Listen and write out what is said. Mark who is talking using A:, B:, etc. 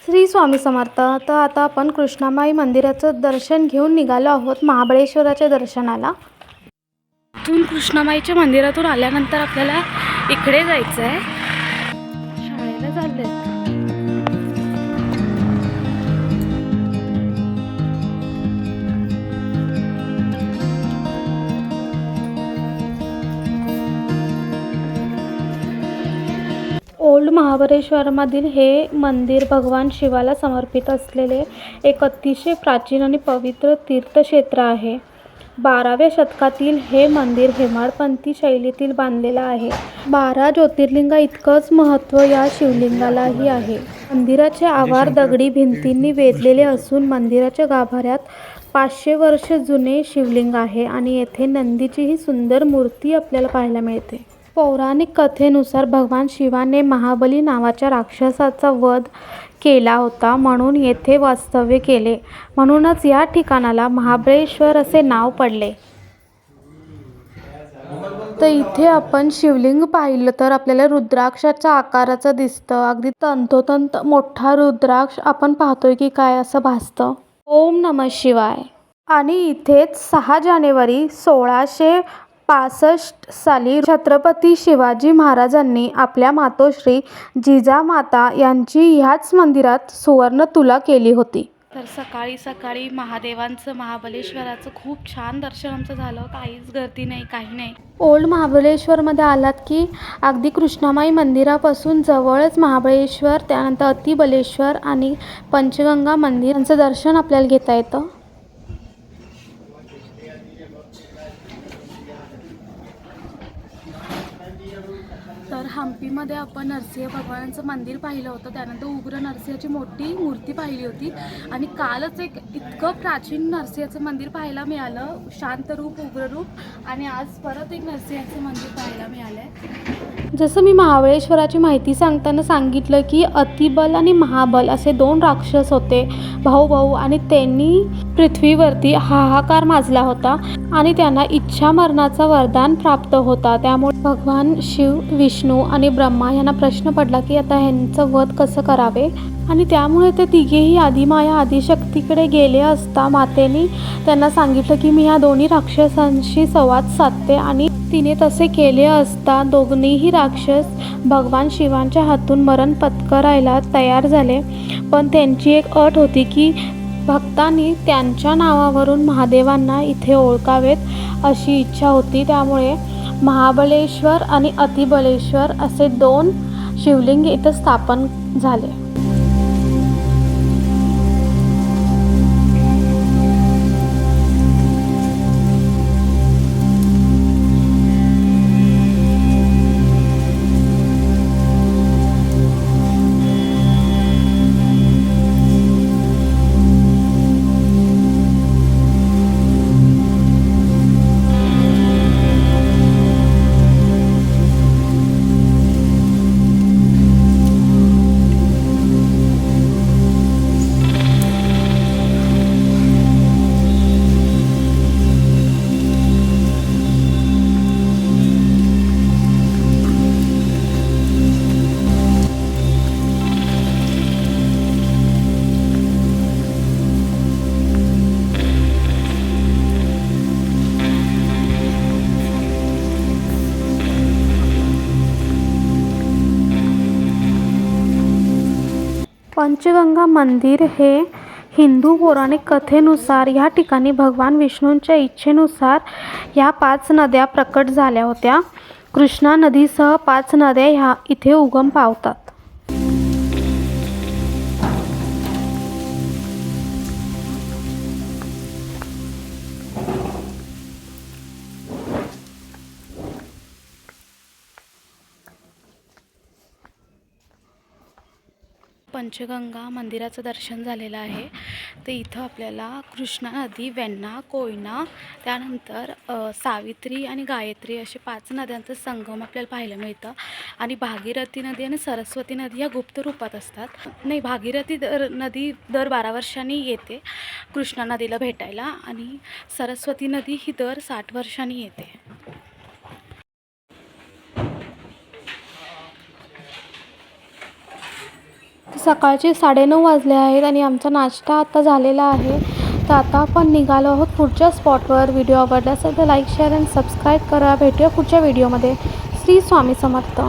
A: श्री स्वामी समर्थ. तर आता आपण कृष्णामाई मंदिराचं दर्शन घेऊन निघालो आहोत महाबळेश्वराच्या दर्शनाला. इथून कृष्णामाईच्या मंदिरातून आल्यानंतर आपल्याला इकडे जायचं आहे. शाळेला चालले. ओल्ड महाबळेश्वरमधील हे मंदिर भगवान शिवाला समर्पित असलेले एक अतिशय प्राचीन आणि पवित्र तीर्थक्षेत्र आहे. 12व्या शतकातील हे मंदिर हेमाडपंथी शैलीतील बांधलेलं आहे. 12 ज्योतिर्लिंगा इतकंच महत्त्व या शिवलिंगालाही आहे. मंदिराचे आवार दगडी भिंतींनी वेधलेले असून मंदिराच्या गाभाऱ्यात 500 वर्ष जुने शिवलिंग आहे आणि येथे नंदीचीही सुंदर मूर्ती आपल्याला पाहायला मिळते. पौराणिक कथेनुसार भगवान शिवाने महाबली नावाच्या राक्षसाचा वध केला होता म्हणून येथे वास्तव्य केले. म्हणूनच या ठिकाणाला महाबळेश्वर असे नाव पडले. तर इथे आपण शिवलिंग पाहिलं तर आपल्याला रुद्राक्षाच्या आकाराचं दिसतं. अगदी तंतोतंत मोठा रुद्राक्ष आपण पाहतोय की काय असं भासतं. ओम नमः शिवाय. आणि इथेच 6 जानेवारी 1665 साली छत्रपती शिवाजी महाराजांनी आपल्या मातोश्री जिजामाता यांची ह्याच मंदिरात सुवर्ण तुला केली होती. तर सकाळी सकाळी महादेवांचं महाबळेश्वराचं खूप छान दर्शन आमचं झालं. काहीच गर्दी नाही, काही नाही. ओल्ड महाबळेश्वरमध्ये आलात की अगदी कृष्णामाई मंदिरापासून जवळच महाबळेश्वर, त्यानंतर अतिबलेश्वर आणि पंचगंगा मंदिर यांचं दर्शन आपल्याला घेता येतं. तर हम्पीमध्ये आपण नरसिंह भगवानाचं मंदिर पाहिलं होतं. त्यानंतर उग्र नरसिंहाची मोठी मूर्ती पाहिली होती आणि कालच एक इतकं प्राचीन नरसिंहाचं मंदिर पाहायला मिळालं, शांत रूप, उग्र रूप. आणि आज परत एक नरसिंहाचं मंदिर पाहायला मिळालं आहे. जसं मी महाबळेश्वराची माहिती सांगताना सांगितलं की अतिबल आणि महाबल असे 2 राक्षस होते, भाऊ आणि त्यांनी पृथ्वीवरती हाहाकार माजला होता आणि त्यांना इच्छा मरणाचा वरदान प्राप्त होता. त्यामुळे भगवान शिव, विष्णू आणि ब्रह्मा यांना प्रश्न पडला की आता ह्यांचं वध कसं करावे. आणि त्यामुळे ते तिघेही आदिमाया आदिशक्तीकडे गेले असता मातेने त्यांना सांगितलं की मी ह्या दोन्ही राक्षसांशी संवाद साधते. आणि तिने तसे केले असता दोन्हीही राक्षस भगवान शिवांच्या हातून मरण पत्करायला तयार झाले. पण त्यांची एक अट होती की भक्तांनी त्यांच्या नावावरून महादेवांना इथे ओळखावेत अशी इच्छा होती. त्यामुळे महाबळेश्वर आणि अतिबलेश्वर असे 2 शिवलिंग इथं स्थापन झाले. पंचगंगा मंदिर हे हिंदू पौराणिक कथेनुसार या ठिकाणी भगवान विष्णूंच्या इच्छेनुसार ह्या 5 नद्या प्रकट झाल्या होत्या. कृष्णा नदीसह 5 नद्या ह्या इथे उगम पावतात. पंचगंगा मंदिराचं दर्शन झालेलं आहे. तर इथं आपल्याला कृष्णा नदी, वेण्णा, कोयना, त्यानंतर सावित्री आणि गायत्री असे 5 नद्यांचं संगम आपल्याला पाहायला मिळतं. आणि भागीरथी नदी आणि सरस्वती नदी या गुप्त रूपात असतात. नाही, भागीरथी नदी दर 12 वर्षांनी येते कृष्णा नदीला भेटायला आणि सरस्वती नदी ही दर 60 वर्षांनी येते. सकाळचे 9:30 वाजले आहेत आणि आमचा नाश्ता आता झालेला आहे. तर आता आपण निघालो आहोत पुढच्या स्पॉटवर. व्हिडिओ आवडला असेल तर लाईक, शेअर आणि सबस्क्राईब करा. भेटूया पुढच्या व्हिडिओमध्ये. श्री स्वामी समर्थ.